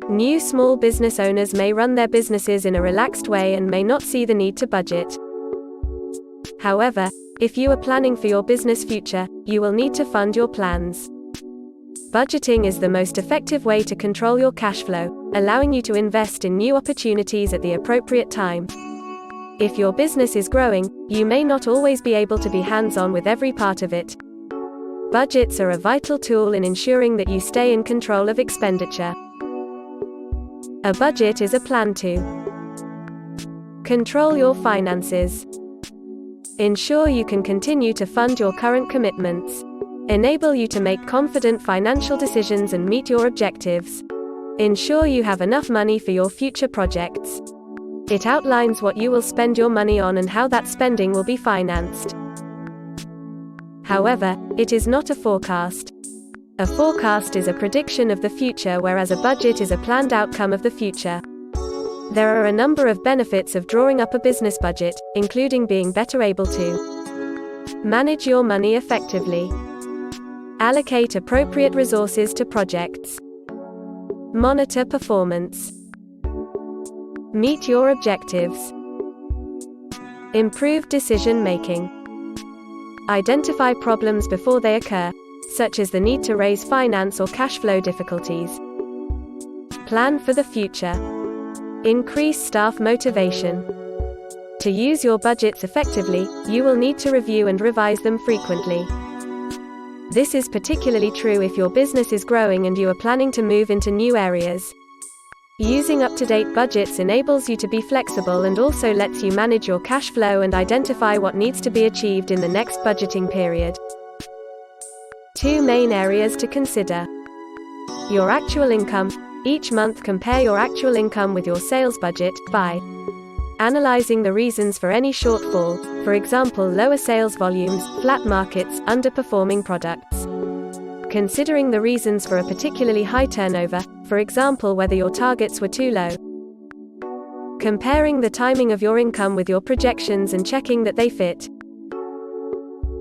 New small business owners may run their businesses in a relaxed way and may not see the need to budget. However, if you are planning for your business future, you will need to fund your plans. Budgeting is the most effective way to control your cash flow, allowing you to invest in new opportunities at the appropriate time. If your business is growing, you may not always be able to be hands-on with every part of it. Budgets are a vital tool in ensuring that you stay in control of expenditure. A budget is a plan to control your finances, ensure you can continue to fund your current commitments, enable you to make confident financial decisions and meet your objectives, ensure you have enough money for your future projects. It outlines what you will spend your money on and how that spending will be financed. However, it is not a forecast. A forecast is a prediction of the future, whereas a budget is a planned outcome of the future. There are a number of benefits of drawing up a business budget, including being better able to manage your money effectively, allocate appropriate resources to projects, monitor performance, meet your objectives, improve decision-making, identify problems before they occur, such as the need to raise finance or cash flow difficulties, plan for the future, increase staff motivation. To use your budgets effectively, you will need to review and revise them frequently. This is particularly true if your business is growing and you are planning to move into new areas. Using up-to-date budgets enables you to be flexible and also lets you manage your cash flow and identify what needs to be achieved in the next budgeting period. Two main areas to consider. Your actual income. Each month compare your actual income with your sales budget, by analyzing the reasons for any shortfall, for example lower sales volumes, flat markets, underperforming products. Considering the reasons for a particularly high turnover, for example whether your targets were too low. Comparing the timing of your income with your projections and checking that they fit.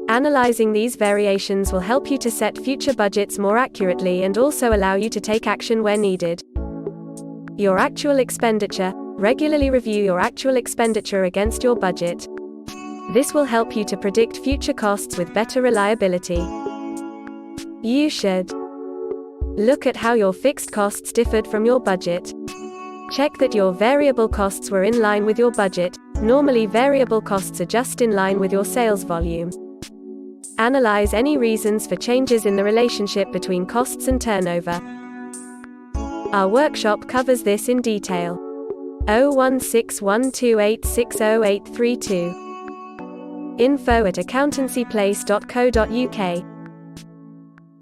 Analyzing these variations will help you to set future budgets more accurately and also allow you to take action where needed. Your actual expenditure. Regularly review your actual expenditure against your budget. This will help you to predict future costs with better reliability. You should look at how your fixed costs differed from your budget. Check that your variable costs were in line with your budget. Normally variable costs are just in line with your sales volume. Analyze any reasons for changes in the relationship between costs and turnover. Our workshop covers this in detail. 01612860832. info@accountancyplace.co.uk